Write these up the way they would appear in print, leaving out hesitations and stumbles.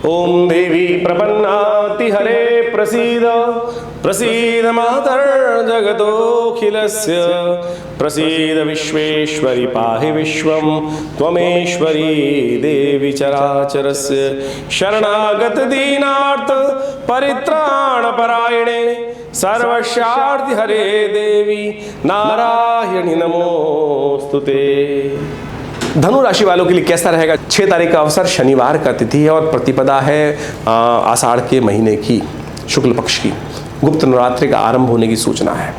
ओम देवी प्रपन्नाति हरे प्रसीद प्रसीद मातर जगतोऽखिलस्य प्रसीद विश्वेश्वरी पाहि विश्वं त्वमेश्वरी देवी चराचरस्य शरणागत दीनार्थ परित्राण परायणे सर्वस्यार्ति हरे देवी नारायणी नमोस्तुते। धनु राशि वालों के लिए कैसा रहेगा? 6 तारीख का अवसर शनिवार का तिथि है और प्रतिपदा है आषाढ़ के महीने की शुक्ल पक्ष की। गुप्त नवरात्रि का आरंभ होने की सूचना है।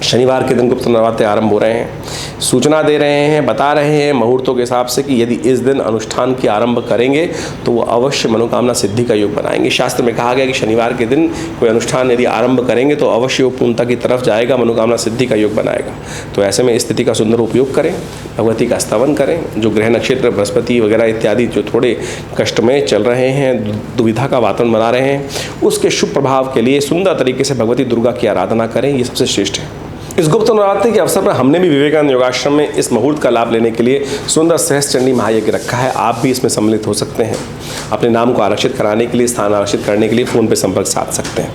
शनिवार के दिन गुप्त नवरात्रि आरंभ हो रहे हैं। सूचना दे रहे हैं, बता रहे हैं मुहूर्तों के हिसाब से कि यदि इस दिन अनुष्ठान की आरंभ करेंगे तो वो अवश्य मनोकामना सिद्धि का योग बनाएंगे। शास्त्र में कहा गया कि शनिवार के दिन कोई अनुष्ठान यदि आरंभ करेंगे तो अवश्य वो पूर्णता की तरफ जाएगा, मनोकामना सिद्धि का योग बनाएगा। तो ऐसे में स्थिति का सुंदर उपयोग करें, भगवती का स्तवन करें। जो ग्रह नक्षत्र बृहस्पति वगैरह इत्यादि जो थोड़े कष्ट में चल रहे हैं, दुविधा का वातावरण बना रहे हैं, उसके शुभ प्रभाव के लिए सुंदर तरीके से भगवती दुर्गा की आराधना करें, ये सबसे श्रेष्ठ है। इस गुप्त नवरात्रि के अवसर पर हमने भी विवेकानंद योगाश्रम में इस मुहूर्त का लाभ लेने के लिए सुंदर सहस्त्र चंडी महायज्ञ रखा है। आप भी इसमें सम्मिलित हो सकते हैं। अपने नाम को आरक्षित कराने के लिए, स्थान आरक्षित करने के लिए फ़ोन पर संपर्क साध सकते हैं।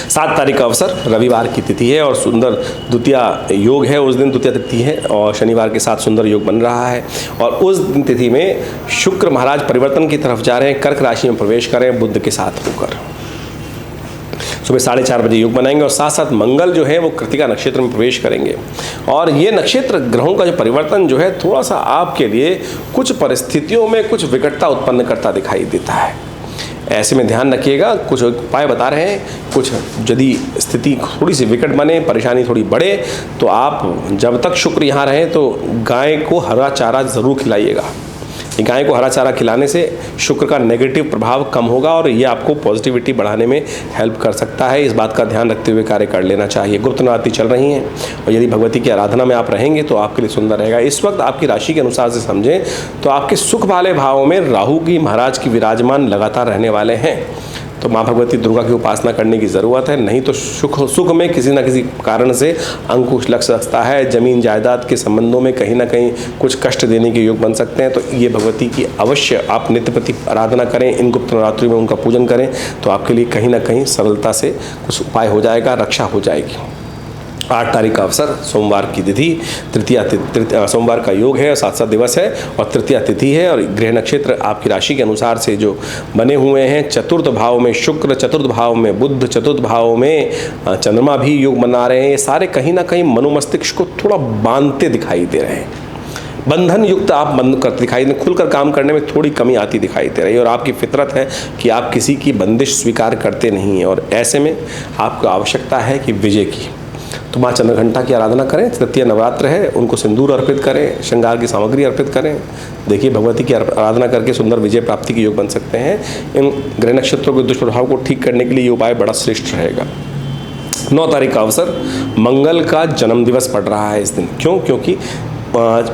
7 तारीख का अवसर रविवार की तिथि है और सुंदर द्वितीया योग है। उस दिन द्वितीया तिथि है और शनिवार के साथ सुंदर योग बन रहा है। और उस दिन तिथि में शुक्र महाराज परिवर्तन की तरफ जा रहे हैं, कर्क राशि में प्रवेश करें बुध के साथ होकर। सुबह 4:30 बजे योग बनाएंगे और साथ साथ मंगल जो है वो कृतिका नक्षत्र में प्रवेश करेंगे। और ये नक्षत्र ग्रहों का जो परिवर्तन जो है थोड़ा सा आपके लिए कुछ परिस्थितियों में कुछ विकटता उत्पन्न करता दिखाई देता है। ऐसे में ध्यान रखिएगा, कुछ उपाय बता रहे हैं। कुछ यदि स्थिति थोड़ी सी विकट बने, परेशानी थोड़ी बढ़े, तो आप जब तक शुक्र यहाँ रहे तो गाय को हरा चारा ज़रूर खिलाइएगा। गाय को हरा चारा खिलाने से शुक्र का नेगेटिव प्रभाव कम होगा और ये आपको पॉजिटिविटी बढ़ाने में हेल्प कर सकता है। इस बात का ध्यान रखते हुए कार्य कर लेना चाहिए। गुप्त नवरात्रि चल रही हैं और यदि भगवती की आराधना में आप रहेंगे तो आपके लिए सुंदर रहेगा। इस वक्त आपकी राशि के अनुसार से समझें तो आपके सुख वाले भावों में राहु की महाराज की विराजमान लगातार रहने वाले हैं। तो माँ भगवती दुर्गा की उपासना करने की ज़रूरत है, नहीं तो सुख में किसी न किसी कारण से अंकुश लग सकता है। जमीन जायदाद के संबंधों में कहीं ना कहीं कुछ कष्ट देने के योग बन सकते हैं। तो ये भगवती की अवश्य आप नित्य प्रति आराधना करें, इन गुप्त नवरात्रि में उनका पूजन करें तो आपके लिए कहीं ना कहीं सरलता से कुछ उपाय हो जाएगा, रक्षा हो जाएगी। 8 तारीख का अवसर सोमवार की तिथि, सोमवार का योग है और 7 दिवस है और तृतीया तिथि है। और गृह नक्षत्र आपकी राशि के अनुसार से जो बने हुए हैं, चतुर्थ भाव में शुक्र, चतुर्थ भाव में बुध, चतुर्थ भाव में चंद्रमा भी योग बना रहे हैं। ये सारे कहीं ना कहीं मनोमस्तिष्क को थोड़ा बांधते दिखाई दे रहे हैं। बंधन युक्त आप बंद करते दिखाई दे, खुलकर काम करने में थोड़ी कमी आती दिखाई दे रही है। और आपकी फितरत है कि आप किसी की बंदिश स्वीकार करते नहीं हैं और ऐसे में आपको आवश्यकता है कि विजय की। तो माँ चंद्रघंटा की आराधना करें। तृतीय नवरात्र है, उनको सिंदूर अर्पित करें, श्रृंगार की सामग्री अर्पित करें। देखिए भगवती की आराधना करके सुंदर विजय प्राप्ति के योग बन सकते हैं। इन ग्रह नक्षत्रों के दुष्प्रभाव को ठीक करने के लिए ये उपाय बड़ा श्रेष्ठ रहेगा। 9 तारीख का अवसर मंगल का जन्म दिवस पड़ रहा है इस दिन। क्योंकि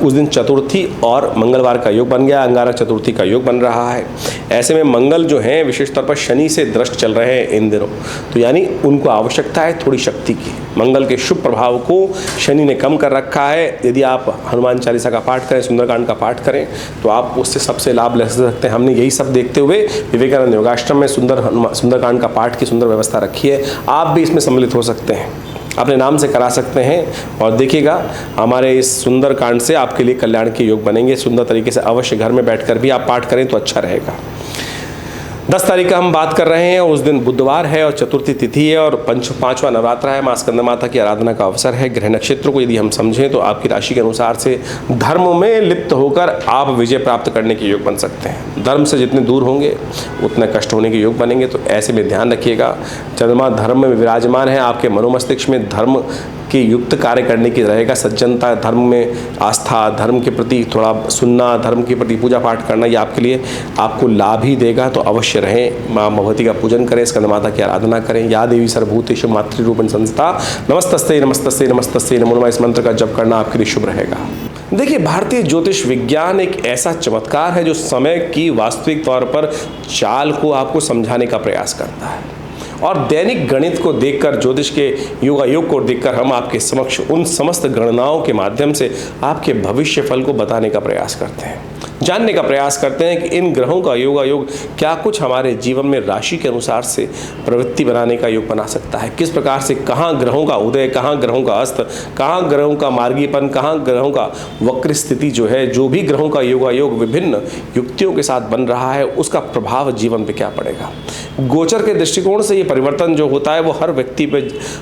उस दिन चतुर्थी और मंगलवार का योग बन गया, अंगारक चतुर्थी का योग बन रहा है। ऐसे में मंगल जो हैं विशेष तौर पर शनि से दृष्ट चल रहे हैं इन दिनों, तो यानी उनको आवश्यकता है थोड़ी शक्ति की। मंगल के शुभ प्रभाव को शनि ने कम कर रखा है। यदि आप हनुमान चालीसा का पाठ करें, सुंदरकांड का पाठ करें तो आप उससे सबसे लाभ ले सकते हैं। हमने यही सब देखते हुए विवेकानंद योगाश्रम में सुंदरकांड का पाठ की सुंदर व्यवस्था रखी है। आप भी इसमें सम्मिलित हो सकते हैं, अपने नाम से करा सकते हैं। और देखिएगा हमारे इस सुंदर कांड से आपके लिए कल्याण के योग बनेंगे। सुंदर तरीके से अवश्य घर में बैठकर भी आप पाठ करें तो अच्छा रहेगा। 10 तारीख का हम बात कर रहे हैं। उस दिन बुधवार है और चतुर्थी तिथि है और पांचवा नवरात्र है। माँ स्कंद माता की आराधना का अवसर है। ग्रह नक्षत्र को यदि हम समझें तो आपकी राशि के अनुसार से धर्म में लिप्त होकर आप विजय प्राप्त करने के योग बन सकते हैं। धर्म से जितने दूर होंगे उतने कष्ट होने के योग बनेंगे। तो ऐसे में ध्यान रखिएगा, चंद्रमा धर्म में विराजमान है। आपके मनोमस्तिष्क में धर्म के युक्त कार्य करने की रहेगा। सज्जनता, धर्म में आस्था, धर्म के प्रति थोड़ा सुनना, धर्म के प्रति पूजा पाठ करना, ये आपके लिए आपको लाभ ही देगा। तो अवश्य रहें, माँ भगवती का पूजन करें, स्कंद माता की आराधना करें। या देवी सर्वभूतेषु मातृरूपेण संस्थिता नमस्तस्ते नमस्तस्ते नमस्तस्ते नमो नमः, इस मंत्र का जप करना आपके लिए शुभ रहेगा। देखिए भारतीय ज्योतिष विज्ञान एक ऐसा चमत्कार है जो समय की वास्तविक तौर पर चाल को आपको समझाने का प्रयास करता है। और दैनिक गणित को देखकर, ज्योतिष के योगायोग को देखकर हम आपके समक्ष उन समस्त गणनाओं के माध्यम से आपके भविष्य फल को बताने का प्रयास करते हैं। जानने का प्रयास करते हैं कि इन ग्रहों का योगायोग क्या कुछ हमारे जीवन में राशि के अनुसार से प्रवृत्ति बनाने का योग बना सकता है, किस प्रकार से कहाँ ग्रहों का उदय, कहाँ ग्रहों का अस्त, कहाँ ग्रहों का मार्गीपन, कहाँ ग्रहों का वक्र स्थिति जो है, जो भी ग्रहों का योगायोग विभिन्न युक्तियों के साथ बन रहा है, उसका प्रभाव जीवन पे क्या पड़ेगा। गोचर के दृष्टिकोण से ये परिवर्तन जो होता है वो हर व्यक्ति पे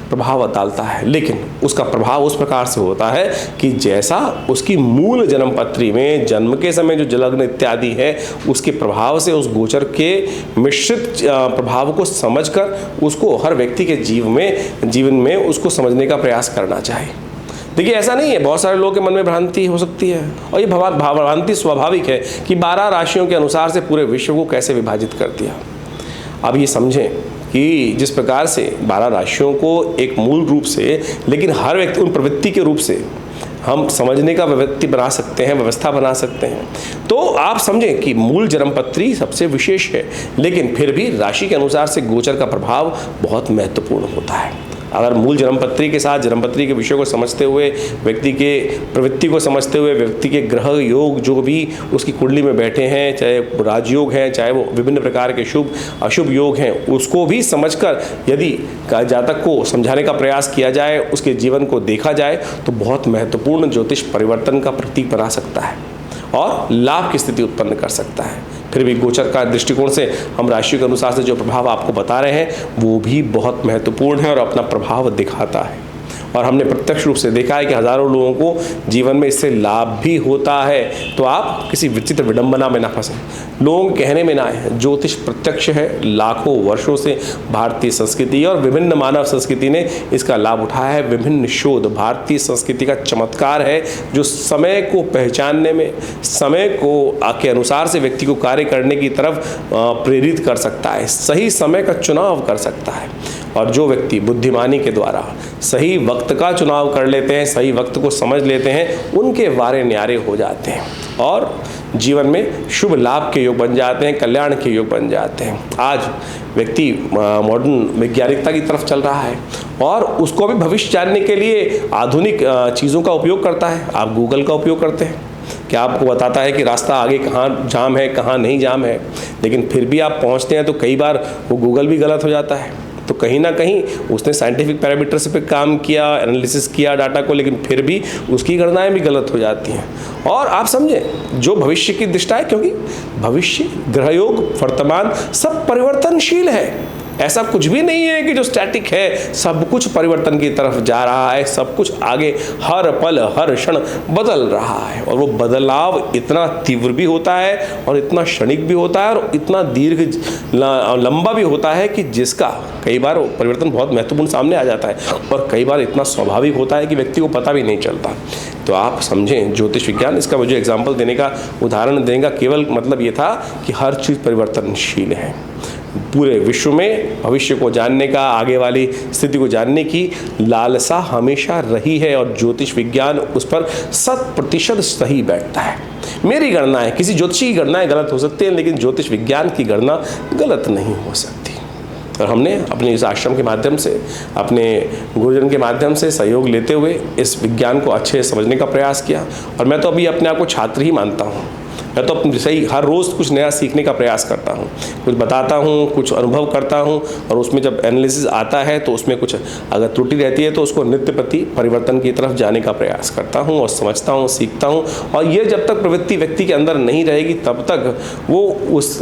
प्रभाव डालता है, लेकिन उसका प्रभाव उस प्रकार से होता है कि जैसा उसकी मूल जन्म पत्री में जन्म के समय जो जलग्न इत्यादि है उसके प्रभाव से उस गोचर के मिश्रित प्रभाव को समझकर उसको हर व्यक्ति के जीवन में उसको समझने का प्रयास करना चाहिए। देखिए ऐसा नहीं है, बहुत सारे लोगों के मन में भ्रांति हो सकती है और ये भ्रांति स्वाभाविक है कि 12 राशियों के अनुसार से पूरे विश्व को कैसे विभाजित कर दिया। अब ये समझें कि जिस प्रकार से 12 राशियों को एक मूल रूप से, लेकिन हर व्यक्ति उन प्रवृत्ति के रूप से हम समझने का व्यक्ति बना सकते हैं, व्यवस्था बना सकते हैं। तो आप समझें कि मूल जन्मपत्री सबसे विशेष है, लेकिन फिर भी राशि के अनुसार से गोचर का प्रभाव बहुत महत्वपूर्ण होता है। अगर मूल जन्मपत्री के साथ जन्मपत्री के विषय को समझते हुए, व्यक्ति के प्रवृत्ति को समझते हुए, व्यक्ति के ग्रह योग जो भी उसकी कुंडली में बैठे हैं, चाहे राजयोग हैं, चाहे वो विभिन्न प्रकार के शुभ अशुभ योग हैं, उसको भी समझकर यदि जातक को समझाने का प्रयास किया जाए, उसके जीवन को देखा जाए, तो बहुत महत्वपूर्ण ज्योतिष परिवर्तन का प्रतीक बना सकता है और लाभ की स्थिति उत्पन्न कर सकता है। फिर भी गोचर का दृष्टिकोण से हम राशि के अनुसार से जो प्रभाव आपको बता रहे हैं वो भी बहुत महत्वपूर्ण है और अपना प्रभाव दिखाता है। और हमने प्रत्यक्ष रूप से देखा है कि हजारों लोगों को जीवन में इससे लाभ भी होता है। तो आप किसी विचित्र विडंबना में ना फंसें, लोग कहने में ना आए। ज्योतिष प्रत्यक्ष है, लाखों वर्षों से भारतीय संस्कृति और विभिन्न मानव संस्कृति ने इसका लाभ उठाया है। विभिन्न शोध भारतीय संस्कृति का चमत्कार है जो समय को पहचानने में, समय को के अनुसार से व्यक्ति को कार्य करने की तरफ प्रेरित कर सकता है, सही समय का चुनाव कर सकता है। और जो व्यक्ति बुद्धिमानी के द्वारा सही वक्त का चुनाव कर लेते हैं, सही वक्त को समझ लेते हैं, उनके वारे न्यारे हो जाते हैं और जीवन में शुभ लाभ के योग बन जाते हैं, कल्याण के योग बन जाते हैं। आज व्यक्ति मॉडर्न वैज्ञानिकता की तरफ चल रहा है और उसको भी भविष्य जानने के लिए आधुनिक चीज़ों का उपयोग करता है। आप गूगल का उपयोग करते हैं, क्या आपको बताता है कि रास्ता आगे कहाँ जाम है, कहाँ नहीं जाम है, लेकिन फिर भी आप पहुँचते हैं तो कई बार वो गूगल भी गलत हो जाता है। तो कहीं ना कहीं उसने साइंटिफिक पैरामीटर्स पे काम किया, एनालिसिस किया डाटा को, लेकिन फिर भी उसकी गणनाएं भी गलत हो जाती हैं। और आप समझें जो भविष्य की दिशा है, क्योंकि भविष्य, ग्रहयोग, वर्तमान सब परिवर्तनशील है। ऐसा कुछ भी नहीं है कि जो स्टैटिक है, सब कुछ परिवर्तन की तरफ जा रहा है, सब कुछ आगे हर पल हर क्षण बदल रहा है। और वो बदलाव इतना तीव्र भी होता है और इतना क्षणिक भी होता है और इतना दीर्घ लंबा भी होता है कि जिसका कई बार परिवर्तन बहुत महत्वपूर्ण सामने आ जाता है और कई बार इतना स्वाभाविक होता है कि व्यक्ति को पता भी नहीं चलता। तो आप समझें ज्योतिष विज्ञान, इसका मुझे एग्जाम्पल देने का, उदाहरण देने का केवल मतलब ये था कि हर चीज़ परिवर्तनशील है। पूरे विश्व में भविष्य को जानने का, आगे वाली स्थिति को जानने की लालसा हमेशा रही है और ज्योतिष विज्ञान उस पर 100% सही बैठता है। मेरी गणनाएं, किसी ज्योतिषी की गणनाएं गलत हो सकती हैं, लेकिन ज्योतिष विज्ञान की गणना गलत नहीं हो सकती। और हमने अपने इस आश्रम के माध्यम से, अपने गुरुजन के माध्यम से सहयोग लेते हुए इस विज्ञान को अच्छे से समझने का प्रयास किया। और मैं तो अभी अपने आप को छात्र ही मानता हूँ। मैं तो अपने सही हर रोज़ कुछ नया सीखने का प्रयास करता हूँ, कुछ बताता हूँ, कुछ अनुभव करता हूँ, और उसमें जब एनालिसिस आता है तो उसमें कुछ अगर त्रुटि रहती है तो उसको नित्य प्रति परिवर्तन की तरफ जाने का प्रयास करता हूँ और समझता हूँ, सीखता हूँ। और ये जब तक प्रवृत्ति व्यक्ति के अंदर नहीं रहेगी तब तक वो उस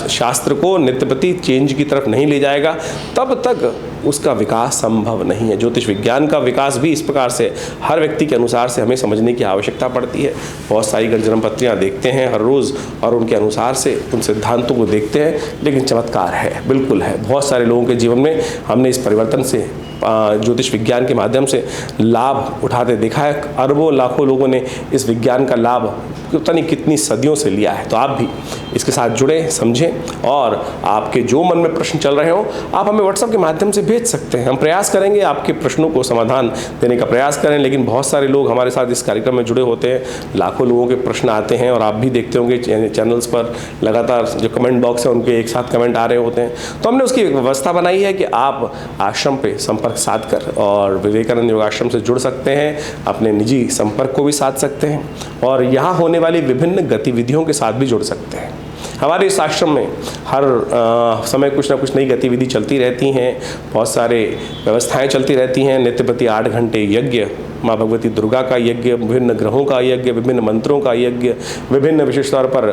शास्त्र को नित्य प्रति चेंज की तरफ नहीं ले जाएगा, तब तक उसका विकास संभव नहीं है। ज्योतिष विज्ञान का विकास भी इस प्रकार से हर व्यक्ति के अनुसार से हमें समझने की आवश्यकता पड़ती है। बहुत सारी जन्मपत्रियाँ देखते हैं हर रोज़ और उनके अनुसार से उन सिद्धांतों को देखते हैं, लेकिन चमत्कार है, बिल्कुल है। बहुत सारे लोगों के जीवन में हमने इस परिवर्तन से ज्योतिष विज्ञान के माध्यम से लाभ उठाते देखा है। अरबों लाखों लोगों ने इस विज्ञान का लाभ पता नहीं कितनी सदियों से लिया है। तो आप भी इसके साथ जुड़े, समझें, और आपके जो मन में प्रश्न चल रहे हो आप हमें व्हाट्सएप के माध्यम से भेज सकते हैं। हम प्रयास करेंगे आपके प्रश्नों को समाधान देने का प्रयास करें। लेकिन बहुत सारे लोग हमारे साथ इस कार्यक्रम में जुड़े होते हैं, लाखों लोगों के प्रश्न आते हैं और आप भी देखते होंगे चैनल्स पर लगातार जो कमेंट बॉक्स है उनके एक साथ कमेंट आ रहे होते हैं। तो हमने उसकी व्यवस्था बनाई है कि आप आश्रम पे संपर्क संपर्क साध कर और विवेकानंद योगाश्रम से जुड़ सकते हैं, अपने निजी संपर्क को भी साध सकते हैं और यहाँ होने वाली विभिन्न गतिविधियों के साथ भी जुड़ सकते हैं। हमारे इस आश्रम में हर समय कुछ ना कुछ नई गतिविधि चलती रहती हैं, बहुत सारे व्यवस्थाएं चलती रहती हैं। नित्य प्रति 8 घंटे यज्ञ, माँ भगवती दुर्गा का यज्ञ, विभिन्न ग्रहों का यज्ञ, विभिन्न मंत्रों का यज्ञ, विभिन्न विशेष तौर पर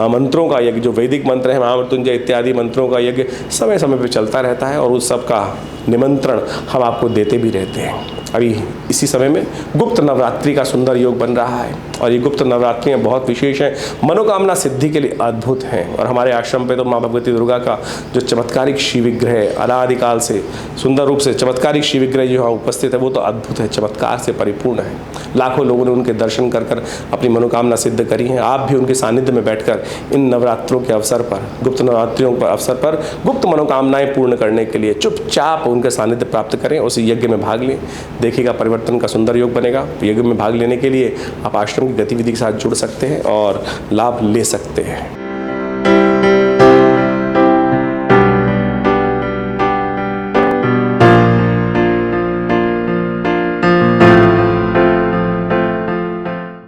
मंत्रों का यज्ञ, जो वैदिक मंत्र हैं, महामृत्युंजय इत्यादि मंत्रों का यज्ञ समय समय पर चलता रहता है और उस सब का निमंत्रण हम आपको देते भी रहते हैं। अभी इसी समय में गुप्त नवरात्रि का सुंदर योग बन रहा है और ये गुप्त नवरात्रियाँ बहुत विशेष हैं, मनोकामना सिद्धि के लिए अद्भुत हैं। और हमारे आश्रम पे तो माँ भगवती दुर्गा का जो चमत्कारिक शिव विग्रह अनादिकाल से सुंदर रूप से चमत्कारिक शिव विग्रह जो यहाँ उपस्थित है वो तो अद्भुत है, चमत्कार से परिपूर्ण है। लाखों लोगों ने उनके दर्शन कर अपनी मनोकामना सिद्ध करी हैं। आप भी उनके सानिध्य में बैठकर इन नवरात्रों के अवसर पर, गुप्त नवरात्रियों के अवसर पर गुप्त मनोकामनाएं पूर्ण करने के लिए चुपचाप उनके सानिध्य प्राप्त करें, उस यज्ञ में भाग लें। देखिएगा परिवर्तन का सुंदर योग बनेगा। यज्ञ में भाग लेने के लिए आप आश्रम की गतिविधि के साथ जुड़ सकते हैं और लाभ ले सकते हैं।